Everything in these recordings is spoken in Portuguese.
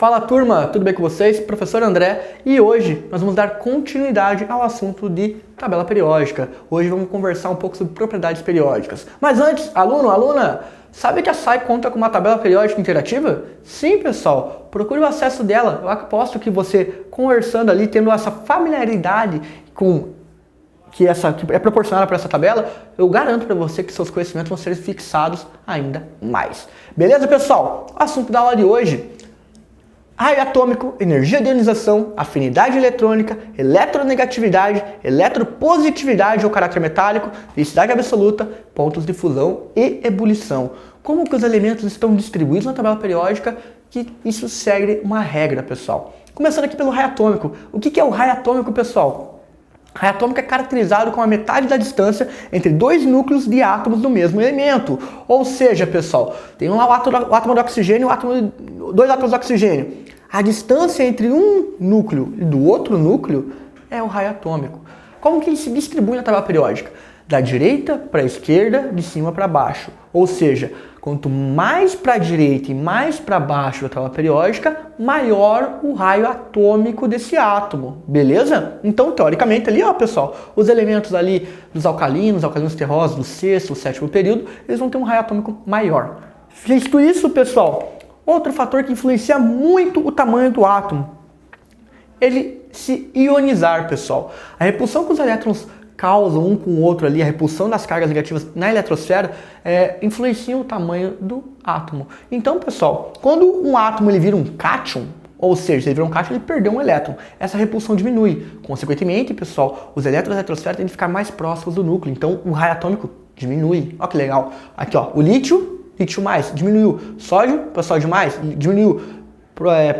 Fala turma, tudo bem com vocês? Professor André, e hoje nós vamos dar continuidade ao assunto de tabela periódica. Hoje vamos conversar um pouco sobre propriedades periódicas. Mas antes, aluno, aluna, sabe que a SAI conta com uma tabela periódica interativa? Sim, pessoal, procure o acesso dela. Eu aposto que você conversando ali, tendo essa familiaridade com que é proporcionada para essa tabela, eu garanto para você que seus conhecimentos vão ser fixados ainda mais. Beleza, pessoal? O assunto da aula de hoje: raio atômico, energia de ionização, afinidade eletrônica, eletronegatividade, eletropositividade ou caráter metálico, densidade absoluta, pontos de fusão e ebulição. Como que os elementos estão distribuídos na tabela periódica, que isso segue uma regra, pessoal. Começando aqui pelo raio atômico. O que é o raio atômico, pessoal? Raio atômico é caracterizado com a metade da distância entre dois núcleos de átomos do mesmo elemento. Ou seja, pessoal, tem lá o átomo de oxigênio e dois átomos de oxigênio. A distância entre um núcleo e do outro núcleo é o raio atômico. Como que ele se distribui na tabela periódica? Da direita para a esquerda, de cima para baixo. Ou seja, quanto mais para a direita e mais para baixo da tabela periódica, maior o raio atômico desse átomo, beleza? Então, teoricamente, ali, ó, pessoal, os elementos ali dos alcalinos terrosos do sexto, sétimo período, eles vão ter um raio atômico maior. Visto isso, pessoal, outro fator que influencia muito o tamanho do átomo, ele se ionizar, pessoal. A repulsão que os elétrons causam um com o outro ali, a repulsão das cargas negativas na eletrosfera, influencia o tamanho do átomo. Então, pessoal, quando um átomo ele vira um cátion, ou seja, ele vira um cátion, ele perdeu um elétron, essa repulsão diminui. Consequentemente, pessoal, os elétrons da eletrosfera têm que ficar mais próximos do núcleo, então o raio atômico diminui. Olha que legal. Aqui, ó, o lítio mais, diminuiu. Sódio para sódio mais, diminuiu.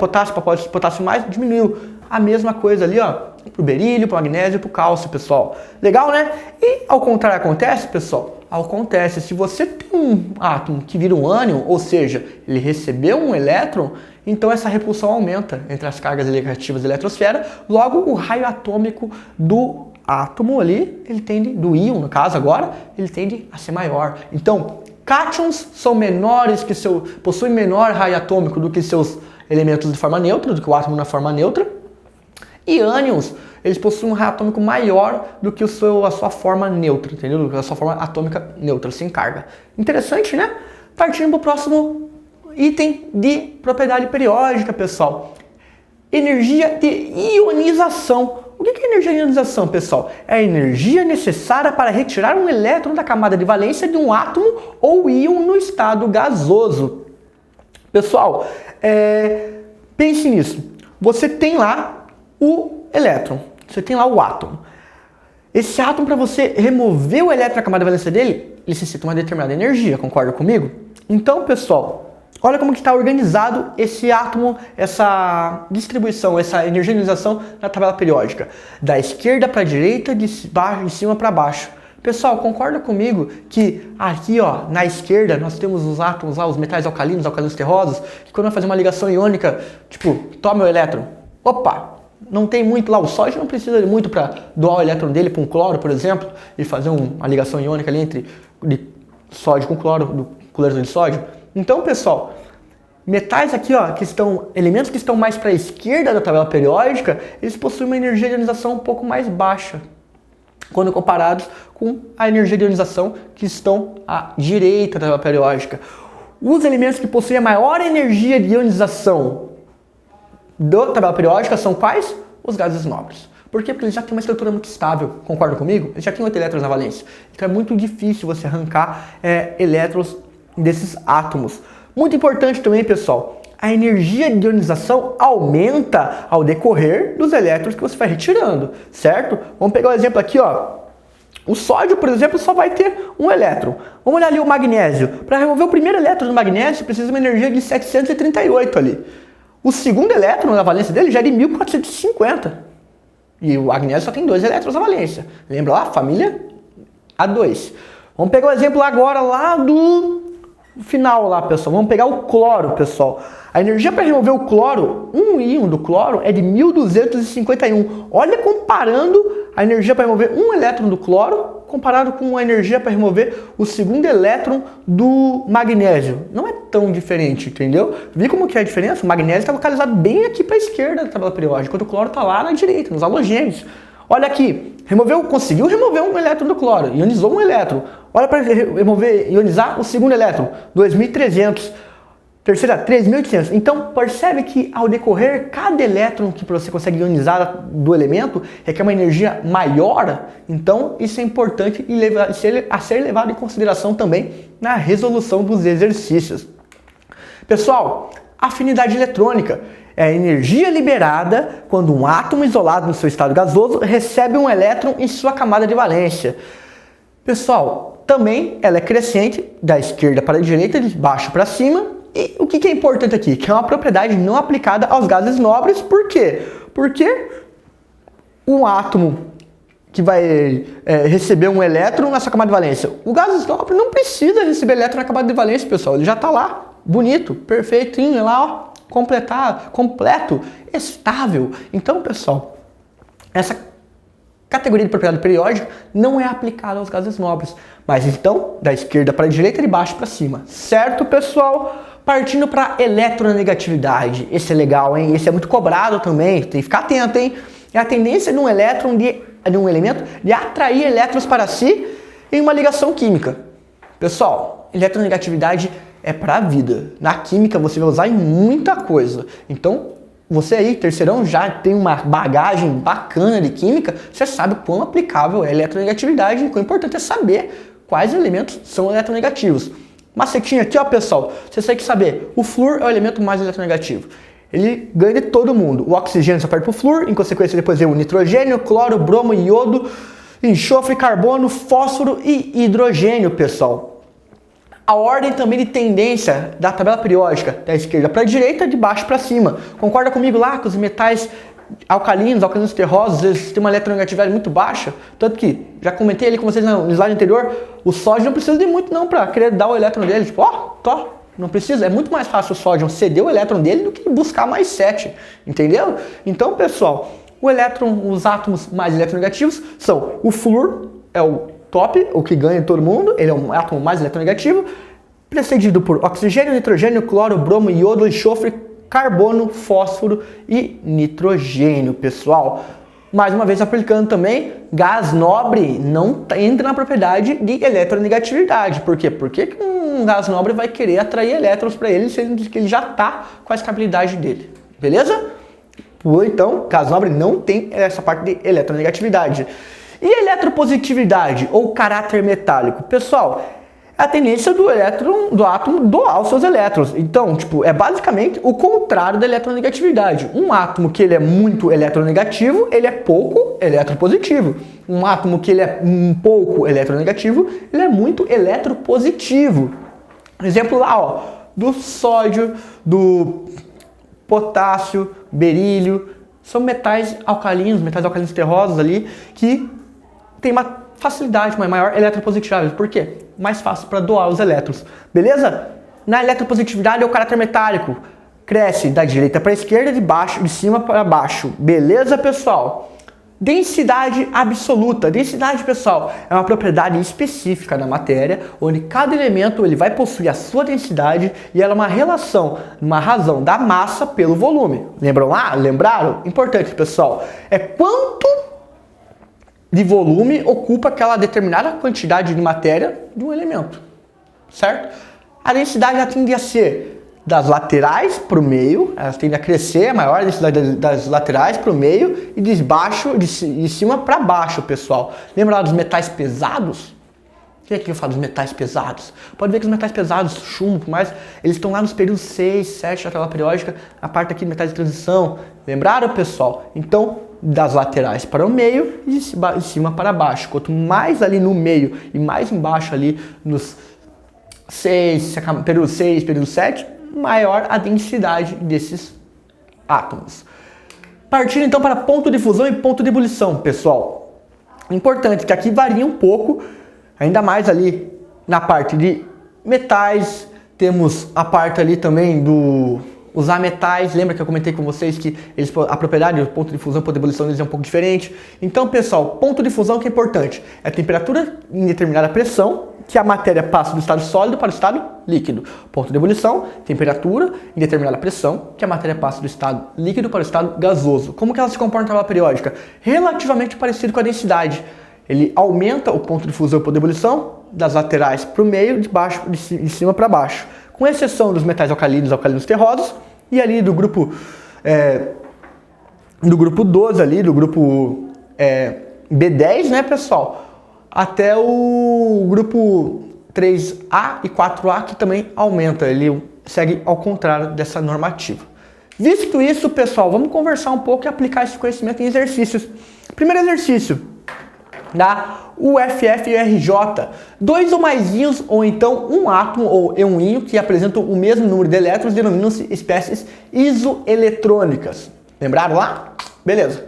Potássio para potássio mais, diminuiu. A mesma coisa ali, ó, pro berílio, pro magnésio, pro cálcio, pessoal. Legal, né? E ao contrário acontece, pessoal? Acontece, se você tem um átomo que vira um ânion, ou seja, ele recebeu um elétron, então essa repulsão aumenta entre as cargas negativas da eletrosfera, logo o raio atômico do átomo ali, ele tende, do íon no caso agora, ele tende a ser maior. Então, cátions são menores que possuem menor raio atômico do que seus elementos de forma neutra, do que o átomo na forma neutra. E ânions, eles possuem um raio atômico maior do que a sua forma neutra, entendeu? Do que a sua forma atômica neutra, sem carga. Interessante, né? Partindo para o próximo item de propriedade periódica, pessoal. Energia de ionização. O que é energia de ionização, pessoal? É a energia necessária para retirar um elétron da camada de valência de um átomo ou íon no estado gasoso. Pessoal, pense nisso. Você tem lá o elétron, você tem lá o átomo. Esse átomo, para você remover o elétron da camada de valência dele, ele necessita uma determinada energia, concorda comigo? Então, pessoal, olha como que está organizado esse átomo, essa distribuição, essa energia de ionização na tabela periódica. Da esquerda para a direita, de cima para baixo. Pessoal, concorda comigo que aqui, ó, na esquerda nós temos os átomos lá, os metais alcalinos terrosos, que quando vai fazer uma ligação iônica, tipo, toma o elétron. Opa! Não tem muito lá, o sódio não precisa de muito para doar o elétron dele para um cloro, por exemplo, e fazer uma ligação iônica ali entre de sódio com cloro, do cloreto de sódio. Então, pessoal, metais aqui, ó, elementos que estão mais para a esquerda da tabela periódica, eles possuem uma energia de ionização um pouco mais baixa, quando comparados com a energia de ionização que estão à direita da tabela periódica. Os elementos que possuem a maior energia de ionização da tabela periódica são quais? Os gases nobres. Por quê? Porque eles já têm uma estrutura muito estável, concorda comigo? Eles já têm 8 elétrons na valência. Então é muito difícil você arrancar elétrons desses átomos. Muito importante também, pessoal, a energia de ionização aumenta ao decorrer dos elétrons que você vai retirando, certo? Vamos pegar o exemplo aqui, ó. O sódio, por exemplo, só vai ter um elétron. Vamos olhar ali o magnésio. Para remover o primeiro elétron do magnésio, precisa de uma energia de 738 ali. O segundo elétron na valência dele já é de 1450. E o magnésio só tem 2 elétrons na valência. Lembra lá? Família A2. Vamos pegar o exemplo agora lá do final lá, pessoal. Vamos pegar o cloro, pessoal. A energia para remover o cloro, um íon do cloro, é de 1251. Olha comparando a energia para remover um elétron do cloro comparado com a energia para remover o segundo elétron do magnésio. Não é tão diferente, entendeu? Vi como que é a diferença? O magnésio está localizado bem aqui para a esquerda da tabela periódica, enquanto o cloro está lá na direita, nos halogênios. Olha aqui, conseguiu remover um elétron do cloro, ionizou um elétron. Olha para ionizar o segundo elétron, 2.300. Terceira, 3.800. Então, percebe que ao decorrer, cada elétron que você consegue ionizar do elemento requer uma energia maior. Então, isso é importante a ser levado em consideração também na resolução dos exercícios. Pessoal, afinidade eletrônica é a energia liberada quando um átomo isolado no seu estado gasoso recebe um elétron em sua camada de valência. Pessoal, também ela é crescente da esquerda para a direita, de baixo para cima. E o que é importante aqui? Que é uma propriedade não aplicada aos gases nobres. Por quê? Porque um átomo que vai receber um elétron nessa camada de valência, o gás nobre não precisa receber elétron na camada de valência, pessoal. Ele já está lá, bonito, perfeitinho, lá, ó, completo, estável. Então, pessoal, essa categoria de propriedade periódica não é aplicada aos gases nobres. Mas então, da esquerda para a direita, de baixo para cima. Certo, pessoal? Partindo para eletronegatividade. Esse é legal, hein? Esse é muito cobrado também. Tem que ficar atento, hein? É a tendência de um elétron, de um elemento, de atrair elétrons para si em uma ligação química. Pessoal, eletronegatividade é para a vida. Na química você vai usar em muita coisa. Então, você aí, terceirão, já tem uma bagagem bacana de química, você sabe o quão aplicável é a eletronegatividade e o quão importante é saber quais elementos são eletronegativos. Macetinho aqui, ó, pessoal, você tem que saber, o flúor é o elemento mais eletronegativo. Ele ganha de todo mundo. O oxigênio só perde pro flúor, em consequência depois vem o nitrogênio, cloro, bromo, iodo, enxofre, carbono, fósforo e hidrogênio, pessoal. A ordem também de tendência da tabela periódica, da esquerda para a direita, de baixo para cima. Concorda comigo lá que os metais alcalinos terrosos, eles têm uma eletronegatividade muito baixa? Tanto que, já comentei ali com vocês no slide anterior, o sódio não precisa de muito não para querer dar o elétron dele. Tipo, ó, não precisa. É muito mais fácil o sódio ceder o elétron dele do que buscar mais 7, entendeu? Então, pessoal, os átomos mais eletronegativos são o flúor, é o top, o que ganha todo mundo, ele é o átomo mais eletronegativo, precedido por oxigênio, nitrogênio, cloro, bromo, iodo, enxofre, carbono, fósforo e nitrogênio, pessoal. Mais uma vez aplicando também, gás nobre não entra na propriedade de eletronegatividade. Por quê? Porque um gás nobre vai querer atrair elétrons para ele, sendo que ele já está com a estabilidade dele. Beleza? Então, gás nobre não tem essa parte de eletronegatividade. E eletropositividade, ou caráter metálico? Pessoal, é a tendência do átomo doar os seus elétrons. Então, é basicamente o contrário da eletronegatividade. Um átomo que ele é muito eletronegativo, ele é pouco eletropositivo. Um átomo que ele é um pouco eletronegativo, ele é muito eletropositivo. Exemplo lá, ó, do sódio, do potássio, berílio, são metais alcalinos terrosos ali, que tem uma facilidade, uma maior eletropositividade. Por quê? Mais fácil para doar os elétrons. Beleza? Na eletropositividade é o caráter metálico. Cresce da direita para a esquerda, de cima para baixo. Beleza, pessoal? Densidade absoluta. Densidade, pessoal, é uma propriedade específica da matéria, onde cada elemento ele vai possuir a sua densidade e ela é uma relação, uma razão da massa pelo volume. Lembram lá? Lembraram? Importante, pessoal. É quanto de volume ocupa aquela determinada quantidade de matéria de um elemento, certo? A densidade ela tende a ser das laterais para o meio, ela tende a crescer, a maior densidade das laterais para o meio e de cima para baixo, pessoal. Lembra lá dos metais pesados? O que é que eu falo dos metais pesados? Pode ver que os metais pesados, chumbo, mais, eles estão lá nos períodos 6, 7 da tabela periódica, a parte aqui de metais de transição. Lembraram, pessoal? Então, das laterais para o meio e de cima para baixo. Quanto mais ali no meio e mais embaixo ali nos período 6, período 7, maior a densidade desses átomos. Partindo então para ponto de fusão e ponto de ebulição, pessoal. Importante que aqui varia um pouco, ainda mais ali na parte de metais, temos a parte ali também do usar metais. Lembra que eu comentei com vocês que a propriedade do ponto de fusão e ponto de ebulição deles é um pouco diferente? Então, pessoal, ponto de fusão que é importante é a temperatura em determinada pressão, que a matéria passa do estado sólido para o estado líquido. Ponto de ebulição, temperatura em determinada pressão, que a matéria passa do estado líquido para o estado gasoso. Como que ela se comporta na tabela periódica? Relativamente parecido com a densidade. Ele aumenta o ponto de fusão e ponto de ebulição das laterais para o meio, de cima para baixo. Com exceção dos metais alcalinos terrosos, e ali do grupo 12 ali, do grupo B10, né, pessoal? Até o grupo 3A e 4A, que também aumenta, ele segue ao contrário dessa normativa. Visto isso, pessoal, vamos conversar um pouco e aplicar esse conhecimento em exercícios. Primeiro exercício, da UFF-RJ, dois ou mais íons, ou então um átomo ou um íon que apresentam o mesmo número de elétrons denominam-se espécies isoeletrônicas. Lembraram lá? Beleza.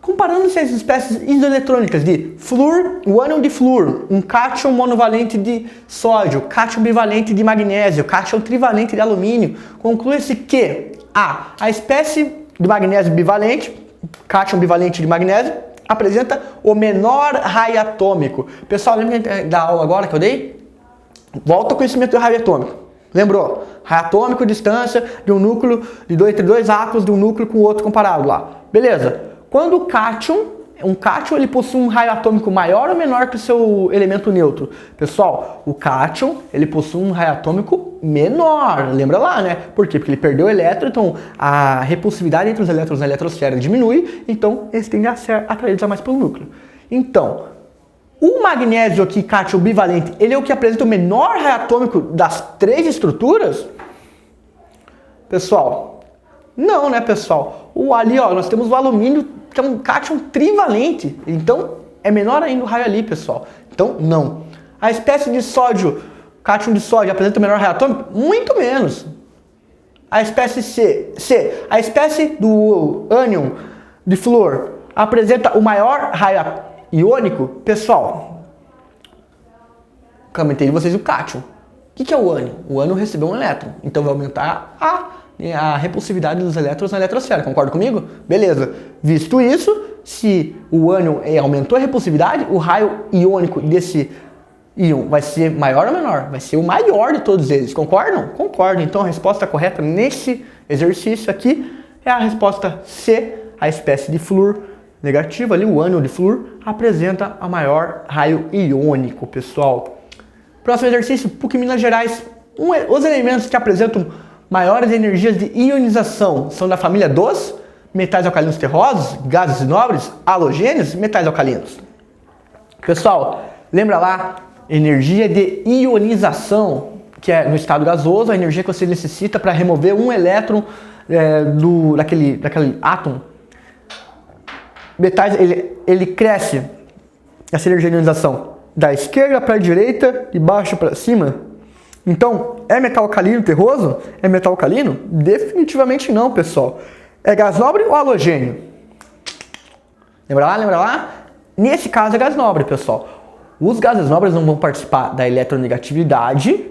Comparando-se as espécies isoeletrônicas de flúor, o ânion de flúor, um cátion monovalente de sódio, cátion bivalente de magnésio, cátion trivalente de alumínio, conclui-se que a espécie de magnésio bivalente, cátion bivalente de magnésio, apresenta o menor raio atômico. Pessoal, lembra da aula agora que eu dei? Volta ao conhecimento do raio atômico. Lembrou? Raio atômico, distância de um núcleo entre dois átomos de um núcleo com o outro comparado lá. Beleza. Quando o cátion, ele possui um raio atômico maior ou menor que o seu elemento neutro? Pessoal, o cátion, ele possui um raio atômico menor. Lembra lá, né? Por quê? Porque ele perdeu o elétron, então a repulsividade entre os elétrons na eletrosfera diminui, então eles tendem a ser atraídos a mais pelo núcleo. Então, o magnésio aqui, cátion bivalente, ele é o que apresenta o menor raio atômico das três estruturas? Pessoal, não, né, pessoal? Ali, ó, nós temos o alumínio, que é um cátion trivalente. Então, é menor ainda o raio ali, pessoal. Então, não. A espécie de sódio, cátion de sódio, apresenta o menor raio atômico? Muito menos. A espécie C. A espécie do ânion de flúor apresenta o maior raio iônico? Pessoal, comentei de vocês o cátion. O que é o ânion? O ânion recebeu um elétron. Então, vai aumentar a repulsividade dos elétrons na eletrosfera, concorda comigo? Beleza. Visto isso, se o ânion aumentou a repulsividade, o raio iônico desse íon vai ser maior ou menor? Vai ser o maior de todos eles, concordam? Concordo. Então a resposta correta nesse exercício aqui é a resposta C, a espécie de flúor negativo ali, o ânion de flúor, apresenta a maior raio iônico, pessoal. Próximo exercício, PUC Minas Gerais. Os elementos que apresentam maiores energias de ionização são da família dos metais alcalinos terrosos, gases nobres, halogênios e metais alcalinos. Pessoal, lembra lá, energia de ionização, que é no estado gasoso, a energia que você necessita para remover um elétron daquele átomo. Metais, ele cresce, essa energia de ionização, da esquerda para a direita, de baixo para cima. Então, é metal alcalino terroso? É metal alcalino? Definitivamente não, pessoal. É gás nobre ou halogênio? Lembra lá? Nesse caso é gás nobre, pessoal. Os gases nobres não vão participar da eletronegatividade,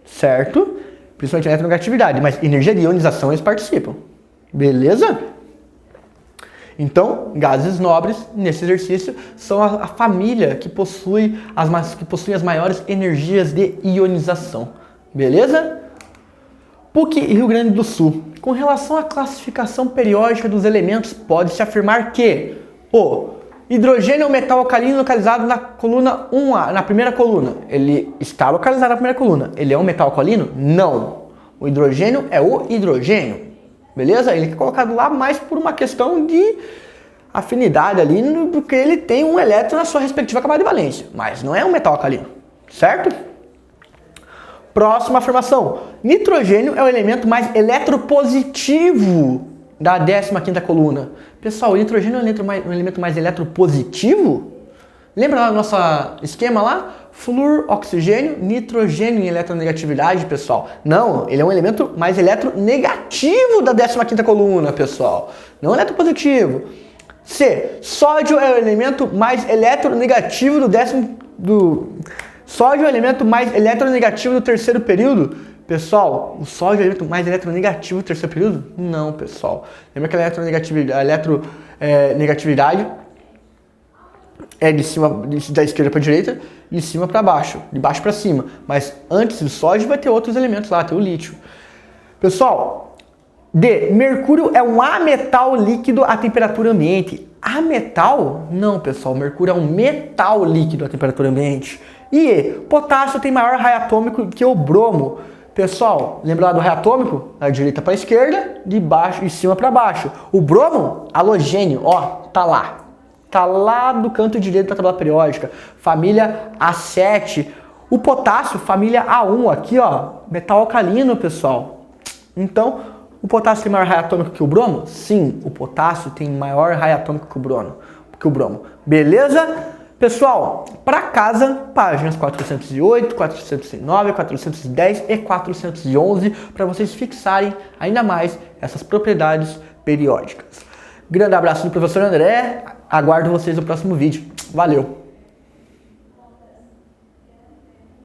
certo? Principalmente a eletronegatividade, mas energia de ionização eles participam. Beleza? Então, gases nobres, nesse exercício, são a família que possui as maiores energias de ionização. Beleza? PUC e Rio Grande do Sul. Com relação à classificação periódica dos elementos, pode-se afirmar que o hidrogênio é um metal alcalino localizado na coluna 1A, na primeira coluna. Ele está localizado na primeira coluna. Ele é um metal alcalino? Não. O hidrogênio é o hidrogênio. Beleza? Ele é colocado lá mais por uma questão de afinidade ali, porque ele tem um elétron na sua respectiva camada de valência. Mas não é um metal alcalino. Certo? Próxima afirmação. Nitrogênio é o elemento mais eletropositivo da 15ª coluna. Pessoal, o nitrogênio é um elemento mais eletropositivo? Lembra lá do nosso esquema lá? Flúor, oxigênio, nitrogênio em eletronegatividade, pessoal. Não, ele é um elemento mais eletronegativo da 15ª coluna, pessoal. Não eletropositivo. C. Sódio é o elemento mais eletronegativo Sódio é o elemento mais eletronegativo do terceiro período? Pessoal, o sódio é mais eletronegativo no terceiro período? Não, pessoal. Lembra que a eletronegatividade é de cima, da esquerda para a direita, de cima para baixo, de baixo para cima. Mas antes do sódio vai ter outros elementos lá, tem o lítio. Pessoal, D. Mercúrio é um ametal líquido à temperatura ambiente. Ametal? Não, pessoal. Mercúrio é um metal líquido à temperatura ambiente. E E. Potássio tem maior raio atômico que o bromo. Pessoal, lembra lá do raio atômico? Da direita para a esquerda, de baixo, de cima para baixo. O bromo, halogênio, ó, tá lá. Tá lá do canto direito da tabela periódica. Família A7. O potássio, família A1, aqui, ó, metal alcalino, pessoal. Então, o potássio tem maior raio atômico que o bromo? Sim, o potássio tem maior raio atômico que o bromo. Beleza? Pessoal, para casa, páginas 408, 409, 410 e 411, para vocês fixarem ainda mais essas propriedades periódicas. Grande abraço do professor André, aguardo vocês no próximo vídeo. Valeu!